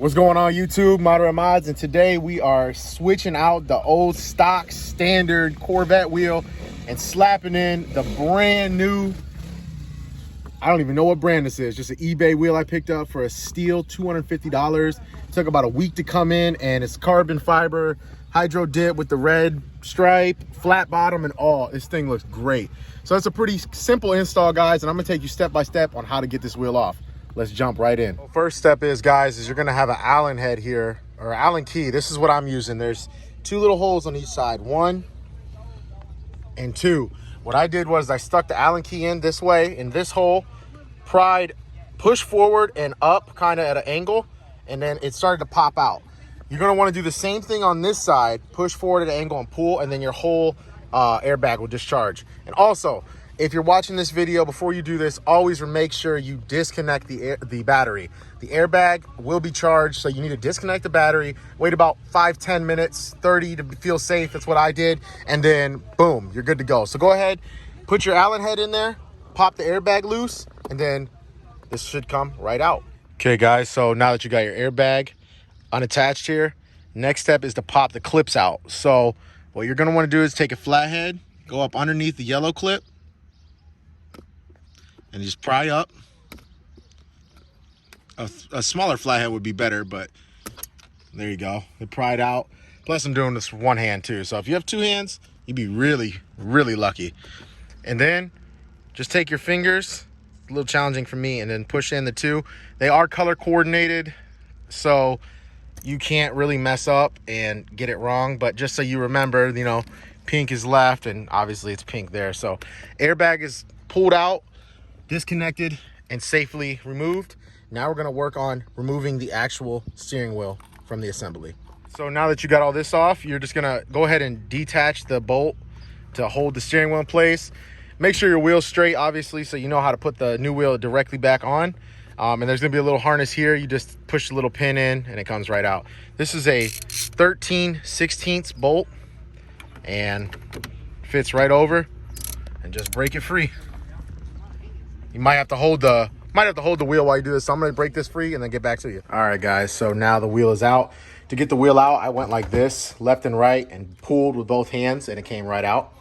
What's going on YouTube, Moderate Mods, and today we are switching out the old stock standard Corvette wheel and slapping in the brand new, I don't even know what brand this is, just an eBay wheel I picked up for a steal $250. It took about a week to come in, and it's carbon fiber, hydro dip with the red stripe, flat bottom and all. This thing looks great. So it's a pretty simple install, guys, and I'm gonna take you step by step on how to get this wheel off. Let's jump right in. First step is, guys, is you're gonna have an Allen head here, or Allen key. This is what I'm using. There's two little holes on each side, 1 and 2. What I did was I stuck the Allen key in this way, in this hole, pried, push forward and up kind of at an angle, and then it started to pop out. You're gonna wanna do the same thing on this side, push forward at an angle and pull, and then your whole airbag will discharge. And also, if you're watching this video, before you do this, always make sure you disconnect the battery. The airbag will be charged, so you need to disconnect the battery, wait about 5-10 minutes, 30 to feel safe. That's what I did. And then boom, you're good to go. So go ahead, put your Allen head in there, pop the airbag loose, and then this should come right out. Okay guys, so now that you got your airbag unattached here, next step is to pop the clips out. So what you're gonna wanna do is take a flathead, go up underneath the yellow clip, and just pry up. A smaller flathead would be better, but there you go. It pried out. Plus I'm doing this with one hand too. So if you have two hands, you'd be really, really lucky. And then just take your fingers, a little challenging for me, and then push in the two. They are color coordinated, so you can't really mess up and get it wrong, but just so you remember, you know, pink is left and obviously it's pink there. So airbag is pulled out, disconnected, and safely removed. Now we're gonna work on removing the actual steering wheel from the assembly. So now that you got all this off, you're just gonna go ahead and detach the bolt to hold the steering wheel in place. Make sure your wheel's straight, obviously, so you know how to put the new wheel directly back on. And there's gonna be a little harness here. You just push a little pin in and it comes right out. This is a 13/16 bolt and fits right over, and just break it free. You might have to hold the wheel while you do this. So I'm gonna break this free and then get back to you. All right guys, so now the wheel is out. To get the wheel out, I went like this, left and right, and pulled with both hands, and it came right out.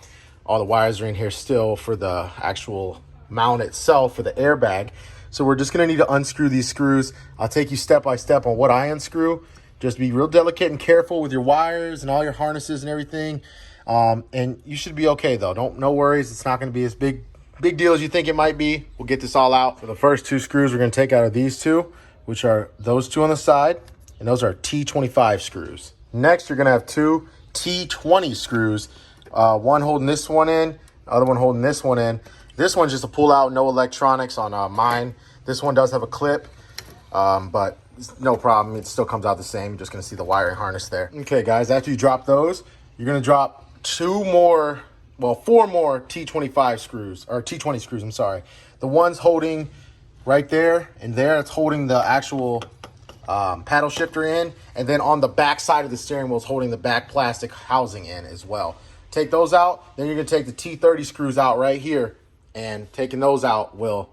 All the wires are in here still for the actual mount itself for the airbag. So we're just gonna need to unscrew these screws. I'll take you step by step on what I unscrew. Just be real delicate and careful with your wires and all your harnesses and everything. And you should be okay though. No worries, it's not gonna be as big deal as you think it might be. We'll get this all out. For the first two screws we're gonna take out of these two, which are those two on the side, and those are T25 screws. Next, you're gonna have two T20 screws, one holding this one in, the other one holding this one in. This one's just a pull out, no electronics on mine. This one does have a clip, but no problem, it still comes out the same. You're just gonna see the wiring harness there. Okay guys, after you drop those, you're gonna drop four more T25 screws, or T20 screws, I'm sorry. The one's holding right there and there, it's holding the actual paddle shifter in, and then on the back side of the steering wheel is holding the back plastic housing in as well. Take those out, then you're gonna take the T30 screws out right here, and taking those out will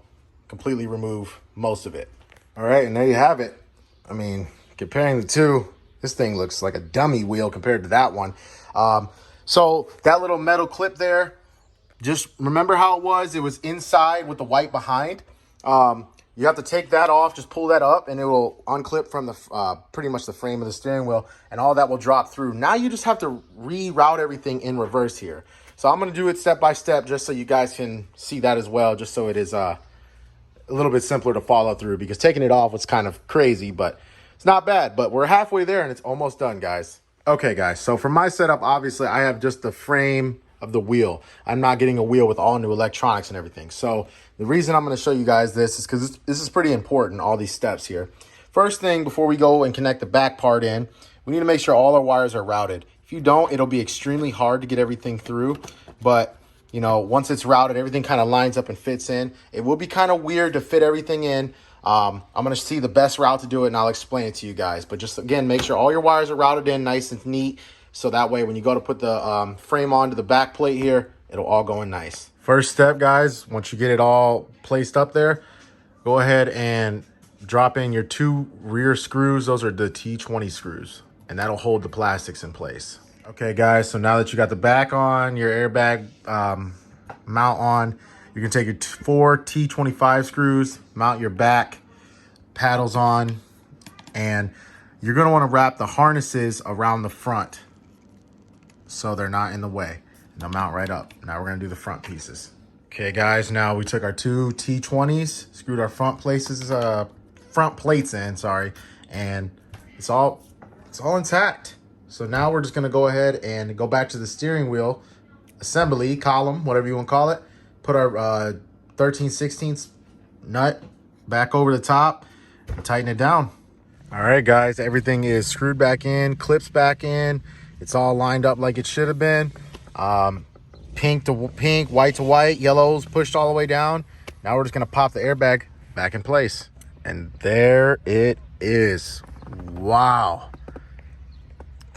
completely remove most of it. All right, and there you have it. I mean, comparing the two, this thing looks like a dummy wheel compared to that one. So that little metal clip there, just remember how it was inside with the white behind. You have to take that off, just pull that up, and it will unclip from the pretty much the frame of the steering wheel, and all that will drop through. Now you just have to reroute everything in reverse here. So I'm gonna do it step by step just so you guys can see that as well, just so it is a little bit simpler to follow through, because taking it off was kind of crazy, but it's not bad. But we're halfway there and it's almost done, guys. Okay guys, so for my setup, obviously I have just the frame of the wheel. I'm not getting a wheel with all new electronics and everything. So the reason I'm gonna show you guys this is because this is pretty important, all these steps here. First thing, before we go and connect the back part in, we need to make sure all our wires are routed. If you don't, it'll be extremely hard to get everything through, but you know, once it's routed, everything kind of lines up and fits in. It will be kind of weird to fit everything in. I'm going to see the best route to do it, and I'll explain it to you guys. But just, again, make sure all your wires are routed in nice and neat, so that way when you go to put the frame onto the back plate here, it'll all go in nice. First step, guys, once you get it all placed up there, go ahead and drop in your 2 rear screws. Those are the T20 screws, and that'll hold the plastics in place. Okay, guys, so now that you got the back on, your airbag mount on, you can take your 4 T25 screws, mount your back paddles on, and you're going to want to wrap the harnesses around the front so they're not in the way. And they'll mount right up. Now we're going to do the front pieces. Okay, guys, now we took our 2 T20s, screwed our front plates in, and it's all intact. So now we're just going to go ahead and go back to the steering wheel assembly column, whatever you want to call it. Put our 13/16 nut back over the top and tighten it down. All right, guys, everything is screwed back in, clips back in. It's all lined up like it should have been. Pink to pink, white to white, yellows pushed all the way down. Now we're just gonna pop the airbag back in place. And there it is. Wow.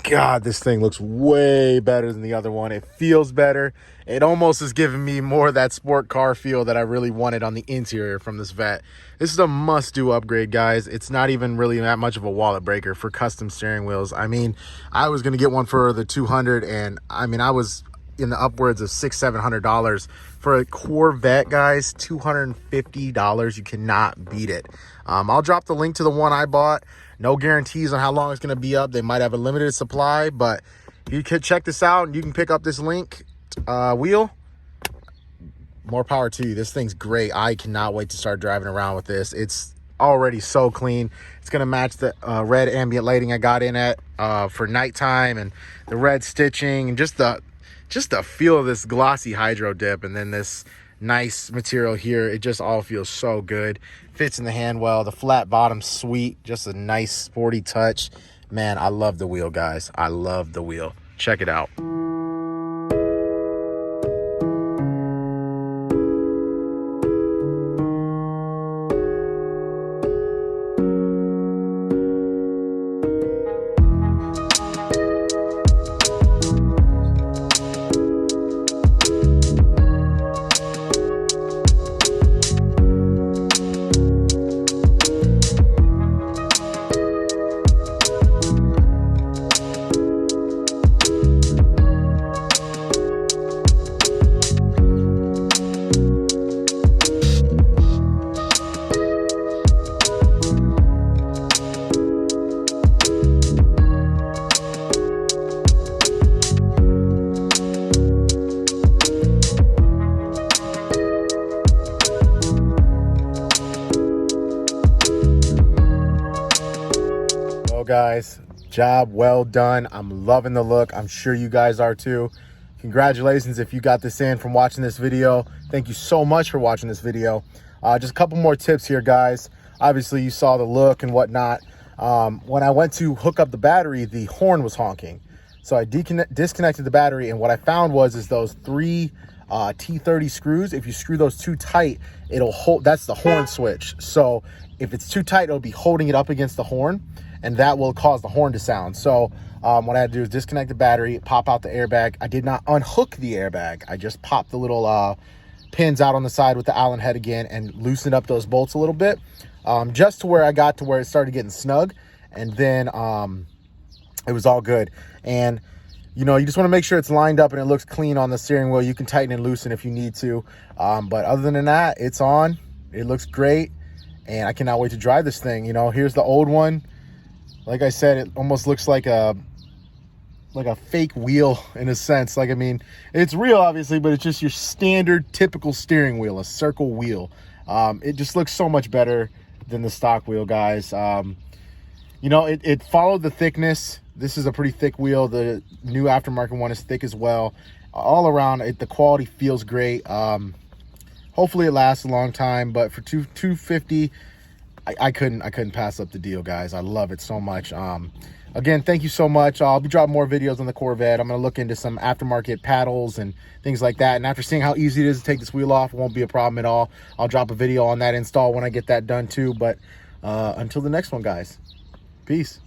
God, this thing looks way better than the other one. It feels better. It almost is giving me more of that sport car feel that I really wanted on the interior from this Vette. This is a must-do upgrade, guys. It's not even really that much of a wallet breaker for custom steering wheels. I mean, I was going to get one for the 200, and I mean, I was in the upwards of $600-700 for a Corvette, guys. $250. You cannot beat it. I'll drop the link to the one I bought. No guarantees on how long it's going to be up. They might have a limited supply, but you can check this out and you can pick up this link wheel. More power to you. This thing's great. I cannot wait to start driving around with this. It's already so clean. It's going to match the red ambient lighting I got in at for nighttime, and the red stitching, and just the feel of this glossy hydro dip, and then this nice material here. It just all feels so good. Fits in the hand well. The flat bottom's sweet. Just a nice sporty touch. Man, I love the wheel, guys. I love the wheel. Check it out. Guys, job well done. I'm loving the look. I'm sure you guys are too. Congratulations if you got this in from watching this video. Thank you so much for watching this video. Just a couple more tips here, guys. Obviously you saw the look and whatnot. When I went to hook up the battery, the horn was honking, so I disconnected the battery, and what I found is those 3 T30 screws, if you screw those too tight, it'll hold. That's the horn switch. So if it's too tight, it'll be holding it up against the horn, and that will cause the horn to sound. So what I had to do is disconnect the battery, pop out the airbag. I did not unhook the airbag. I just popped the little pins out on the side with the Allen head again and loosened up those bolts a little bit, just to where I got to where it started getting snug, and then it was all good. And you know, you just want to make sure it's lined up and it looks clean on the steering wheel. You can tighten and loosen if you need to, but other than that, it's on. It looks great, and I cannot wait to drive this thing. You know, here's the old one. Like I said, it almost looks like a fake wheel in a sense. Like, I mean, it's real obviously, but it's just your standard typical steering wheel, a circle wheel. It just looks so much better than the stock wheel, guys. You know, it followed the thickness. This is a pretty thick wheel. The new aftermarket one is thick as well. All around, the quality feels great. Hopefully it lasts a long time, but for $250, I couldn't pass up the deal, guys. I love it so much. Again, thank you so much. I'll be dropping more videos on the Corvette. I'm going to look into some aftermarket paddles and things like that. And after seeing how easy it is to take this wheel off, it won't be a problem at all. I'll drop a video on that install when I get that done too. But until the next one, guys, peace.